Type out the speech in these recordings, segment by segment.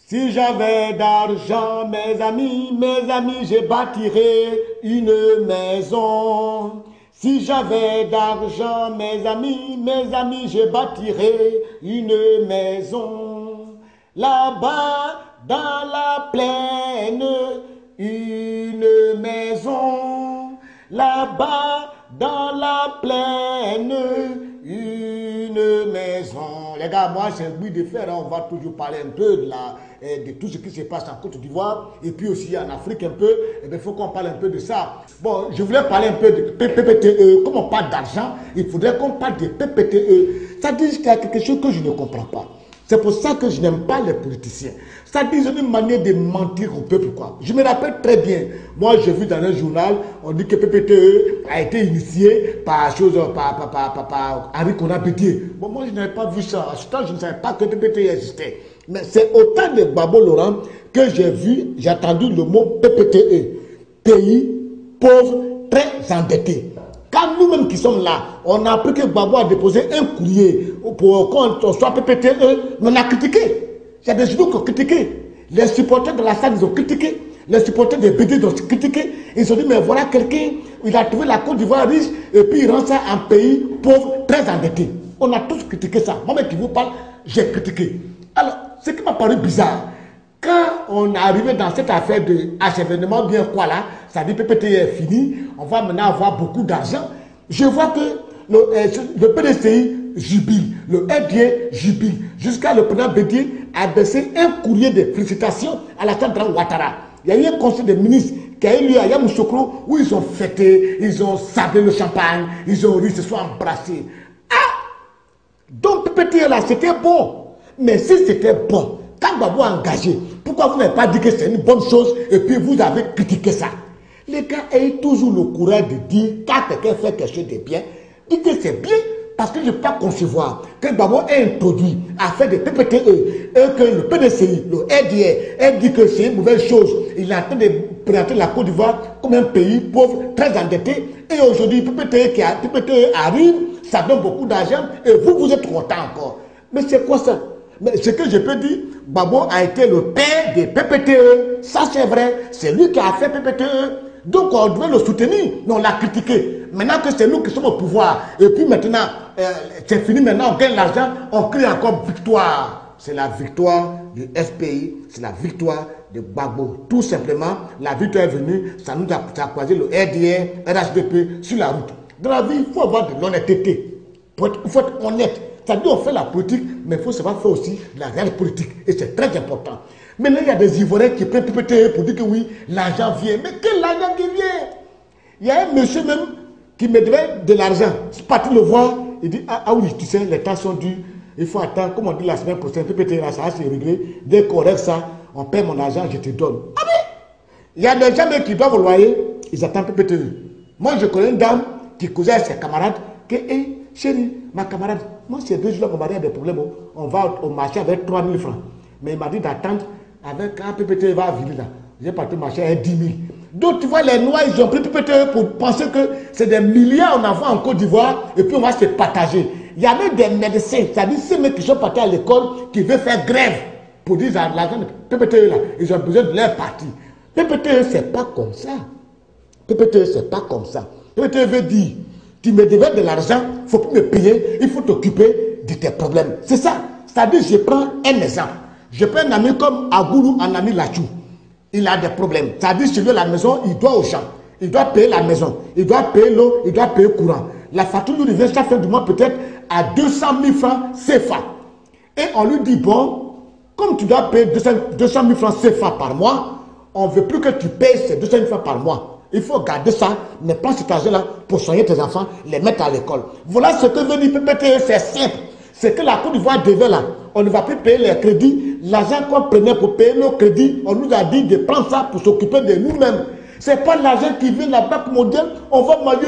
Si j'avais d'argent, mes amis, je bâtirais une maison. Si j'avais d'argent, mes amis, je bâtirais une maison. Là-bas, dans la plaine, une maison. Là-bas, dans la plaine, une maison. Les gars, moi j'ai envie de faire, on va toujours parler un peu de tout ce qui se passe en Côte d'Ivoire et puis aussi en Afrique un peu. Il faut qu'on parle un peu de ça. Bon, je voulais parler un peu de PPTE. Comme on parle d'argent, il faudrait qu'on parle de PPTE. Ça dit qu'il y a quelque chose que je ne comprends pas. C'est pour ça que je n'aime pas les politiciens. Ça dit une manière de mentir au peuple, quoi. Je me rappelle très bien. Moi, j'ai vu dans un journal, on dit que PPTE a été initié par Henri Konan Bédié. Bon, moi, je n'avais pas vu ça. À ce temps, je ne savais pas que PPTE existait. Mais c'est au temps de Gbagbo Laurent que j'ai vu, j'ai entendu le mot PPTE. Pays pauvre, très endetté. Quand nous-mêmes qui sommes là, on a appris que Gbagbo a déposé un courrier pour qu'on soit PPTE, mais on a critiqué. Il y a des gens qui ont critiqué. Les supporters de la salle, ils ont critiqué. Les supporters des BD ont critiqué. Ils ont dit, mais voilà quelqu'un, il a trouvé la Côte d'Ivoire riche et puis il rend ça un pays pauvre, très endetté. On a tous critiqué ça. Moi-même qui vous parle, j'ai critiqué. Alors, ce qui m'a paru bizarre, quand on est arrivé dans cette affaire de achèvement bien quoi là, ça dit PPTE est fini, on va maintenant avoir beaucoup d'argent. Je vois que le PDCI jubile, le FDA jubile, jusqu'à le président Bédié a baissé un courrier de félicitations à la Centrale Ouattara. Il y a eu un conseil des ministres qui a eu lieu à Yamoussoukro où ils ont fêté, ils ont sablé le champagne, ils ont ri, se sont embrassés. Ah! Donc PPTE là, c'était bon. Mais si c'était bon, quand Gbagbo a engagé, pourquoi vous n'avez pas dit que c'est une bonne chose et puis vous avez critiqué ça? Les gars ayent toujours le courage de dire quand quelqu'un fait quelque chose de bien, dites que c'est bien parce que je ne peux pas concevoir que Gbagbo ait introduit à faire des PPTE et que le PDCI, le RDA, ait dit que c'est une mauvaise chose. Il est en train de présenter la Côte d'Ivoire comme un pays pauvre, très endetté. Et aujourd'hui, PPTE arrive, ça donne beaucoup d'argent et vous êtes content encore. Mais c'est quoi ça? Mais ce que je peux dire, Gbagbo a été le père des PPTE. Ça c'est vrai, c'est lui qui a fait PPTE. Donc on devait le soutenir, mais on l'a critiqué. Maintenant que c'est nous qui sommes au pouvoir, et puis maintenant, c'est fini, maintenant on gagne l'argent, on crie encore victoire. C'est la victoire du SPI, c'est la victoire de Gbagbo. Tout simplement, la victoire est venue, ça nous a croisé le RDA, RHDP sur la route. Dans la vie, il faut avoir de l'honnêteté. Il faut être honnête. C'est-à-dire on fait la politique, mais il faut savoir faire aussi la réelle politique. Et c'est très important. Maintenant, il y a des Ivoiriens qui prennent PPTE pour dire que oui, l'argent vient. Mais quel argent qui vient? Il y a un monsieur même qui me devait de l'argent. Je suis parti le voir. Il dit, ah oui, tu sais, les temps sont durs. Il faut attendre, comme on dit la semaine prochaine, PPTE, là, ça va se régler. Dès qu'on règle ça, on paie mon argent, je te donne. Ah oui? Il y a des gens qui doivent le loyer, ils attendent PPTE. Moi, je connais une dame qui causait avec ses camarades que, hé, chérie, ma camarade, moi, c'est 2 jours qu'on m'a dit des problèmes. On va au marché avec 3 000 francs. Mais il m'a dit d'attendre avec un PPTE va venir là. J'ai parti marcher avec 10 000. Donc, tu vois, les Noirs, ils ont pris PPTE pour penser que c'est des milliards en avant en Côte d'Ivoire et puis on va se partager. Il y a même des médecins, c'est-à-dire ceux mecs qui sont partis à l'école, qui veulent faire grève pour dire l'argent de PPTE là. Ils ont besoin de leur parti. PPTE, c'est pas comme ça. PPTE, c'est pas comme ça. PPTE veut dire, tu me devais de l'argent, il ne faut plus me payer, il faut t'occuper de tes problèmes. C'est ça. C'est-à-dire, je prends un exemple. Je prends un ami comme Agoulou, un ami Lachou. Il a des problèmes. C'est-à-dire, chez lui, la maison, il doit au champ. Il doit payer la maison. Il doit payer l'eau, il doit payer le courant. La facture lui revient chaque fin du mois peut-être à 200 000 francs CFA. Et on lui dit, bon, comme tu dois payer 200 000 francs CFA par mois, on ne veut plus que tu payes ces 200 000 francs par mois. Il faut garder ça, mais prends cet argent-là pour soigner tes enfants, les mettre à l'école. Voilà ce que veut dire PPTE, c'est simple. C'est que la Côte d'Ivoire devait là, on ne va plus payer les crédits. L'argent qu'on prenait pour payer nos crédits, on nous a dit de prendre ça pour s'occuper de nous-mêmes. Ce n'est pas l'argent qui vient de la Banque mondiale, on va manger,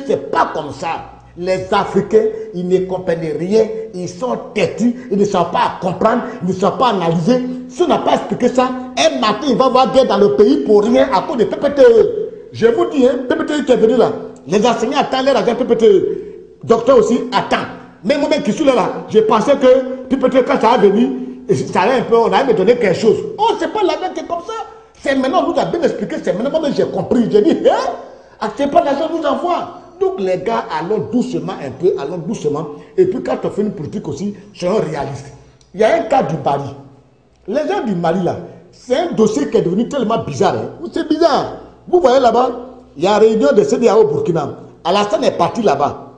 c'est pas comme ça. Les Africains, ils ne comprennent rien, ils sont têtus, ils ne savent pas comprendre, ils ne savent pas analyser. Si on n'a pas expliqué ça, un matin, il va y avoir guerre dans le pays pour rien à cause de PPTE. Je vous dis, hein, PPTE qui est venu là, les enseignants attendent leur argent PPTE. Docteur aussi attend. Même moi qui suis là, je pensais que PPTE, quand ça a venu, ça allait un peu, on allait me donner quelque chose. Oh, c'est pas l'argent qui est comme ça. C'est maintenant, on nous a bien expliqué, c'est maintenant que j'ai compris. J'ai dit, hein? C'est pas l'argent qu'on nous envoie. Donc les gars, allons doucement un peu, allons doucement. Et puis quand on fait une politique aussi, soyons réalistes. Il y a un cas du Mali. Les gens du Mali là, c'est un dossier qui est devenu tellement bizarre. Hein? C'est bizarre. Vous voyez là-bas, il y a une réunion de CEDEAO au Burkina. Alassane est parti là-bas.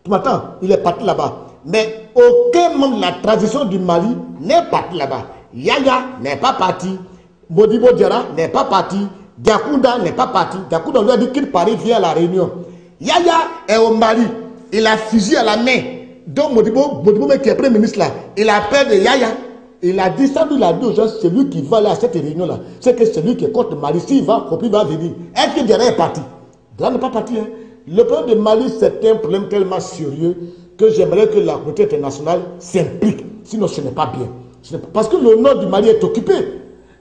Tu m'entends? Il est parti là-bas. Mais aucun membre de la transition du Mali n'est parti là-bas. Yaya n'est pas parti. Modibo Diarra n'est pas parti. Diakounda n'est pas parti. Diakounda lui a dit qu'il paraît via la réunion. Yaya est au Mali. Il a fusil à la main. Donc Modibo qui est premier ministre là, il a peur de Yaya. Il a dit ça, il a dit aux gens, c'est lui qui va aller à cette réunion-là. C'est que c'est lui qui est contre Mali. S'il va, Kopi va venir. Est-ce que Diarra est parti? Diarra n'est pas parti. Hein? Le problème de Mali, c'est un problème tellement sérieux que j'aimerais que la communauté internationale s'implique. Sinon, ce n'est pas bien. Parce que le nord du Mali est occupé.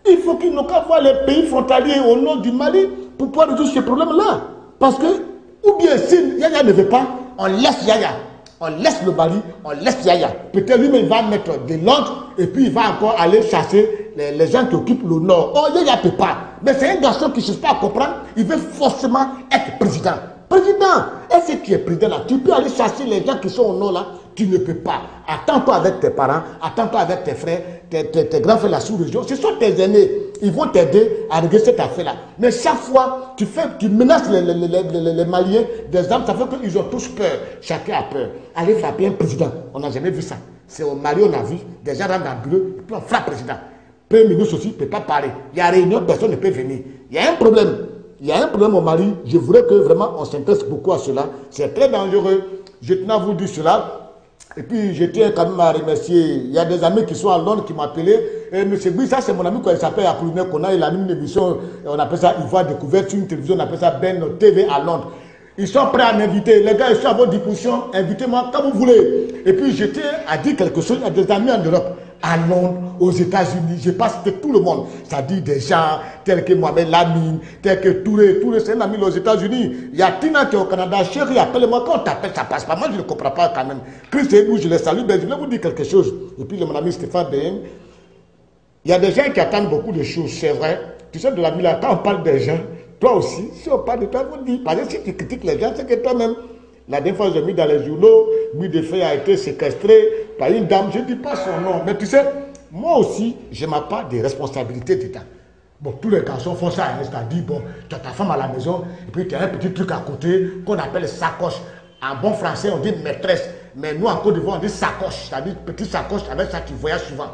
Il faut qu'ils n'ont qu'à voir les pays frontaliers au nord du Mali pour pouvoir résoudre ce problème-là. Parce que, ou bien si Yaya ne veut pas, on laisse Yaya. On laisse le Mali, on laisse Yaya. Peut-être lui-même va mettre de l'ordre et puis il va encore aller chasser les gens qui occupent le nord. Oh, Yaya ne peut pas. Mais c'est un garçon qui ne cherche pas à comprendre. Il veut forcément être président. Président, est-ce que tu es président là? Tu peux aller chasser les gens qui sont au nord là? Tu ne peux pas. Attends-toi avec tes parents, attends-toi avec tes frères, tes grands frères de la sous-région. Ce sont tes aînés. Ils vont t'aider à régler cette affaire-là. Mais chaque fois, tu menaces les Maliens des armes, ça fait qu'ils ont tous peur. Chacun a peur. Aller frapper un président, on n'a jamais vu ça. C'est au Mali, on a vu des gens rentrent dans le bureau, puis on frappe le président. Premier ministre aussi ne peut pas parler. Il y a réunion, personne ne peut venir. Il y a un problème. Il y a un problème au Mali. Je voudrais que vraiment on s'intéresse beaucoup à cela. C'est très dangereux. Je tenais à vous dire cela. Et puis, je tiens quand même à remercier. Il y a des amis qui sont à Londres qui m'appelaient. Monsieur Gui, ça c'est mon ami, il s'appelle Apollinaire Kona. Il a mis une émission, on appelle ça Ivoire Découverte sur une télévision, on appelle ça Ben TV à Londres. Ils sont prêts à m'inviter. Les gars, ils sont à votre disposition. Invitez-moi quand vous voulez. Et puis, je tiens à dire quelque chose à des amis en Europe. À Londres, aux États-Unis, je passe de tout le monde. Ça dit des gens tels que Mohamed Lamine, tels que Touré, c'est un ami aux États-Unis. Il y a Tina qui est au Canada, chérie, appelle-moi. Quand on t'appelle, ça passe pas. Moi, je ne comprends pas quand même. Chris Edou, je les salue, mais je vais vous dire quelque chose. Et puis, mon ami Stéphane Behem, il y a des gens qui attendent beaucoup de choses, c'est vrai. Tu sais, de la vie là, quand on parle des gens, toi aussi, si on parle de toi, vous dites, parce que si tu critiques les gens, c'est que toi-même, la dernière fois, j'ai mis dans les journaux, Guy Defay a été séquestré par une dame, je ne dis pas son nom, mais tu sais, moi aussi, je n'ai pas de responsabilité d'État. Bon, tous les garçons font ça, hein, c'est-à-dire, bon, tu as ta femme à la maison, et puis tu as un petit truc à côté qu'on appelle sacoche. En bon français, on dit maîtresse, mais nous, en Côte d'Ivoire, on dit sacoche, c'est-à-dire petite sacoche, avec ça, tu voyages souvent.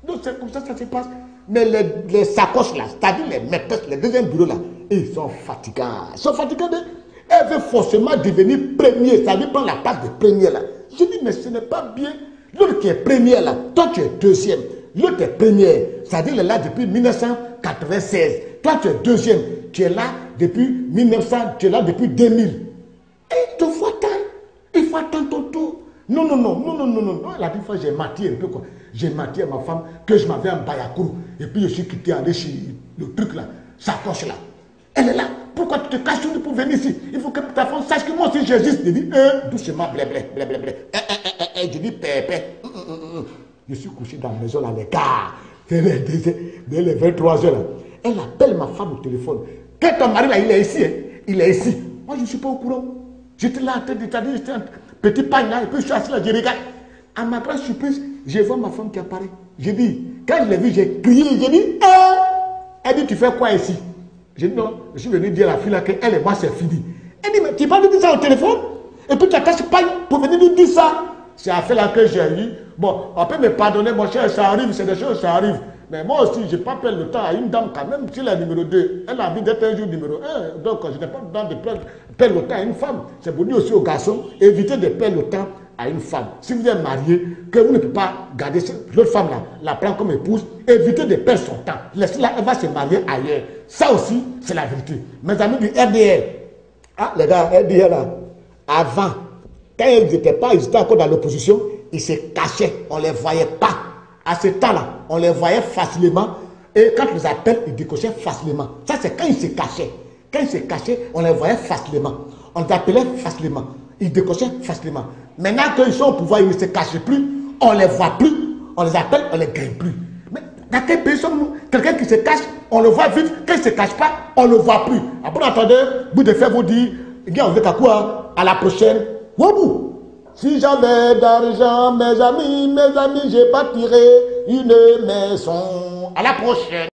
Donc, c'est comme ça se passe. Mais les sacoches là, c'est-à-dire les maîtresses, les deuxièmes bureaux là, ils sont fatigants. Ils sont fatigants de... Elle veut forcément devenir premier, ça veut prendre la place de premier là. Je dis, mais ce n'est pas bien. L'autre qui est premier là, toi tu es deuxième. L'autre est premier, c'est-à-dire il est là depuis 1996. Toi tu es deuxième, tu es là depuis 1900, tu es là depuis 2000. Et il te faut attendre. Il faut attendre ton tour. Non. La dernière fois, j'ai menti un peu quoi. J'ai menti à ma femme que je m'avais en Bayakourou. Et puis je suis quitté, allé chez le truc là, sa poche là. Elle est là. Pourquoi tu te caches pour venir ici? Il faut que ta femme sache que moi aussi j'existe. Je dis, doucement, blé. Je dis, pépé. Je suis couché dans la maison là, les gars. Dès les 23 heures là. Elle appelle ma femme au téléphone. Quand ton mari là, il est ici, hein? Il est ici. Moi, je ne suis pas au courant. J'étais là en train de t'aller, j'étais un petit pain là, et puis je suis assis là, je regarde. À ma grande surprise, je vois ma femme qui apparaît. J'ai dit, quand je l'ai vu, j'ai crié, j'ai dit, elle dit, tu fais quoi ici? J'ai dit, non, je suis venu dire à la fille là qu'elle et moi, c'est fini. Elle dit, mais tu vas lui dire ça au téléphone? Et puis tu attaches pas pour venir lui dire ça. C'est à faire là que j'ai eu. Bon, on peut me pardonner, mon cher, ça arrive, c'est des choses, ça arrive. Mais moi aussi, je n'ai pas perdu le temps à une dame quand même, si elle est numéro 2, elle a envie d'être un jour numéro 1. Donc, je n'ai pas le temps de perdre le temps à une femme. C'est pour dire aussi aux garçons, évitez de perdre le temps à une femme. Si vous êtes marié, que vous ne pouvez pas garder l'autre femme là, la prendre comme épouse, évitez de perdre son temps. Laissez-la, elle va se marier ailleurs. Ça aussi, c'est la vérité. Mes amis du RDR, ah les gars, RDR là, avant, quand ils n'étaient pas, ils étaient encore dans l'opposition, ils se cachaient, on ne les voyait pas. À ce temps-là, on les voyait facilement. Et quand on les appelle, ils décochaient facilement. Ça, c'est quand ils se cachaient. Quand ils se cachaient, on les voyait facilement. On les appelait facilement. Ils décochaient facilement. Maintenant qu'ils sont au pouvoir, ils ne se cachent plus. On ne les voit plus. on les appelle, on les gagne plus. Mais dans quel pays sommes-nous? Quelqu'un qui se cache, on le voit vite. Quand il ne se cache pas, on ne le voit plus. Après, attendez, vous devez vous dire, on veut qu'à quoi? À la prochaine. Wabou! Si j'avais d'argent, mes amis, je bâtirais une maison. À la prochaine.